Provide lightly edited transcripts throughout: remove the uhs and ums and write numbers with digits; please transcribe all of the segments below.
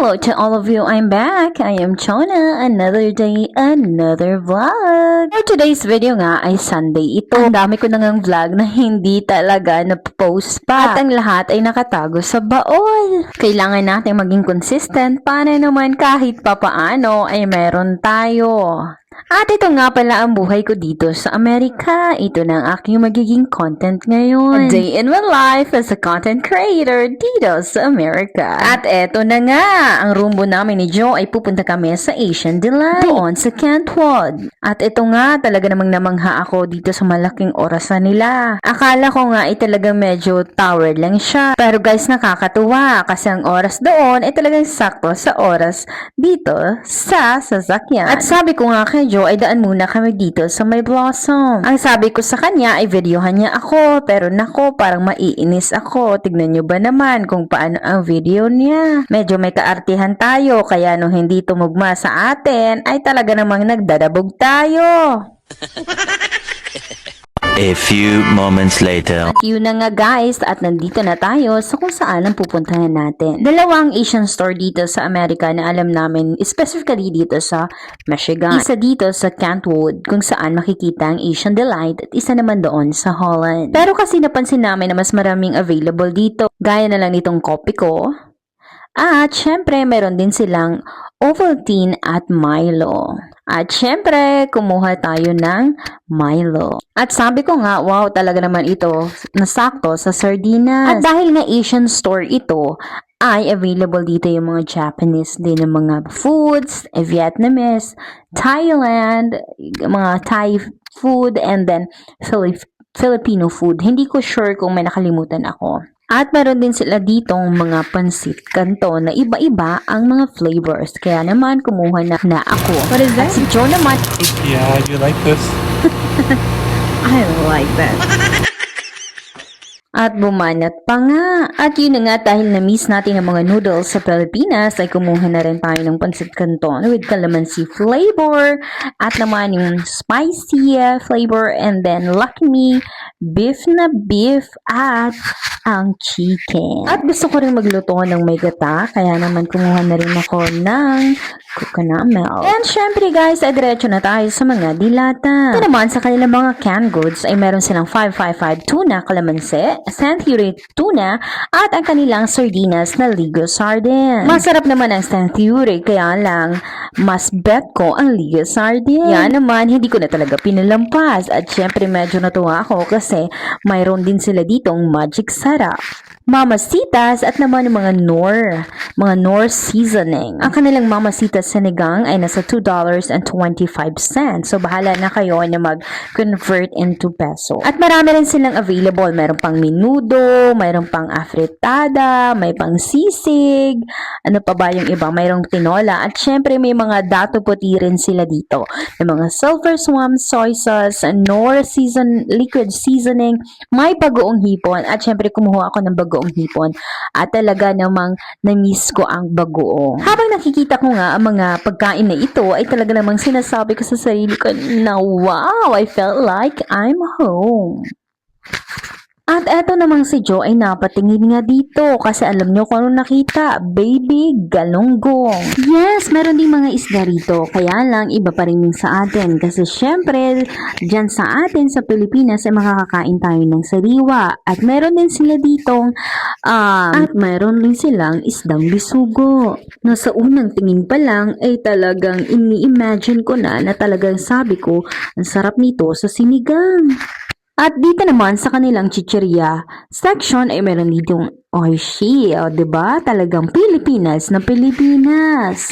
Hello to all of you, I'm back. I am Chona, another day, another vlog. For today's video nga ay Sunday ito. Ang dami ko nang vlog na hindi talaga na-post pa. At ang lahat ay nakatago sa baon. Kailangan natin maging consistent para naman kahit papaano ay meron tayo. At ito nga pala ang buhay ko dito sa Amerika. Ito na ang aking magiging content ngayon. A day in my life as a content creator dito sa Amerika. At ito na nga, ang rumbo namin ni Joe ay pupunta kami sa Asian Delight doon sa Kentwood. At ito nga, talaga namang namangha ako dito sa malaking orasan nila. Akala ko nga ay talagang medyo tower lang siya. Pero guys, nakakatuwa kasi ang oras doon ay talagang sakto sa oras dito sa sasakyan. At sabi ko nga kay Joe ay daan muna kami dito sa may Blossom. Ang sabi ko sa kanya ay videohan niya ako, pero nako parang maiinis ako. Tignan nyo ba naman kung paano ang video niya. Medyo may kaartihan tayo kaya nung hindi tumugma sa atin ay talaga namang nagdadabog tayo. A few moments later. At yun na nga guys, at nandito na tayo sa kung saan ang pupuntahan natin. Dalawang Asian store dito sa Amerika na alam namin, specifically dito sa Michigan. Isa dito sa Kentwood kung saan makikita ang Asian Delight at isa naman doon sa Holland. Pero kasi napansin namin na mas maraming available dito. Gaya na lang nitong kopi ko. At syempre meron din silang Ovaltine at Milo. At syempre, kumuha tayo ng Milo. At sabi ko nga, wow, talaga naman ito nasakto sa sardinas. At dahil nga Asian store ito, ay available dito yung mga Japanese din ng mga foods, Vietnamese, Thailand, mga Thai food, and then Filipino food. Hindi ko sure kung may nakalimutan ako. At meron din sila ditong mga pansit canton na iba-iba ang mga flavors. Kaya naman kumuha na ako. What is that? At si Joe naman, Yeah, you like this? I like that. At bumanat pa nga. At yun na nga, dahil na-miss natin ang mga noodles sa Pilipinas, ay kumuha na rin tayo ng pancit canton with calamansi flavor at naman yung spicy flavor, and then Lucky Me, beef na beef at ang chicken. At gusto ko rin magluto ng may gata, kaya naman kumuha na rin ako ng coconut milk. And syempre guys, ay diretso na tayo sa mga dilata. Ito naman sa kanilang mga canned goods ay meron silang 555 tuna calamansi, Century tuna, at ang kanilang sardinas na Ligo sardine. Masarap naman ang Century, kaya lang mas bet ko ang Ligo sardine. Yan naman, hindi ko na talaga pinalampas. At syempre medyo natuwa ako kasi mayroon din sila ditong magic sarap, Mamasitas, at naman yung mga Knorr seasoning. Ang kanilang Mamasitas sinigang ay nasa $2.25. So, bahala na kayo na mag-convert into peso. At marami rin silang available. Mayroon pang menudo, mayroon pang afritada, may pang sisig, ano pa ba yung iba? Mayroong tinola. At syempre, may mga dato puti rin sila dito. May mga silver swamp soy sauce, Knorr liquid seasoning, may bagoong hipon. At syempre, kumuha ako ng bagoong hipon at talaga namang na-miss ko ang bagoong. Habang nakikita ko nga ang mga pagkain na ito ay talaga namang sinasabi ko sa sarili ko na wow, I felt like I'm home. At eto namang si Joe ay napatingin nga dito kasi alam nyo kung ano nakita, baby galunggong. Yes, meron din mga isda rito, kaya lang iba pa rin yung sa atin kasi syempre dyan sa atin sa Pilipinas ay makakakain tayo ng sariwa at meron din sila ditong at meron din silang isdang bisugo. Na sa unang tingin pa lang ay talagang ini-imagine ko na talagang sabi ko ang sarap nito sa sinigang. At dito naman sa kanilang chicheria section ay meron ditong Oishi, diba? Talagang Pilipinas na Pilipinas.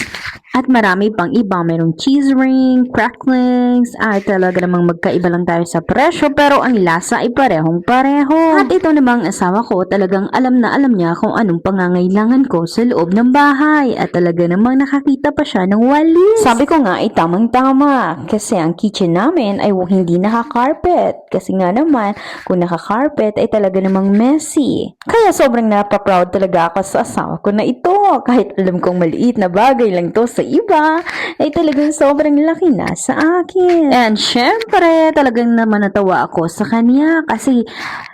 At marami pang iba, mayroong cheese ring, cracklings, at talaga namang magkaiba lang tayo sa presyo pero ang lasa ay parehong-pareho. At ito namang asawa ko, talagang alam na alam niya kung anong pangangailangan ko sa loob ng bahay at talaga namang nakakita pa siya ng walis. Sabi ko nga ay tamang-tama kasi ang kitchen namin ay hindi naka-carpet kasi nga naman kung naka-carpet ay talaga namang messy. Kaya sobrang napaproud talaga ako sa asawa ko na ito kahit alam kong maliit na bagay lang to sa iba, ay talagang sobrang laki na sa akin. And syempre, talagang naman natawa ako sa kanya kasi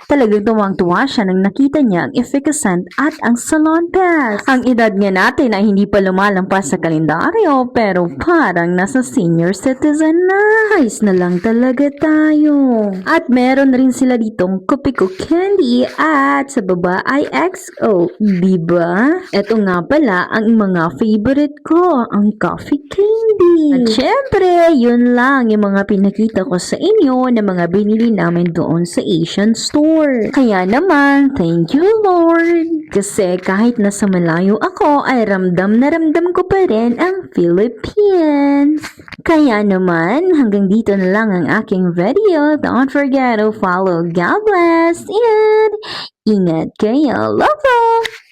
Talagang tuwang-tuwa siya nang nakita niya ang efficacent at ang salon pass. Ang edad nga natin ay hindi pa lumalampas sa kalendaryo pero parang nasa senior citizen na. Ayos na lang talaga tayo. At meron rin sila ditong Kopiko Candy at sa baba ay XO. Diba? Ito nga pala ang mga favorite ko, ang coffee candy. At syempre, yun lang yung mga pinakita ko sa inyo na mga binili namin doon sa Asian store. Kaya naman, thank you Lord. Kasi kahit nasa malayo ako ay ramdam na ramdam ko pa rin ang Philippines. Kaya naman, hanggang dito na lang ang aking video. Don't forget to follow. God bless and ingat kayo. Love you!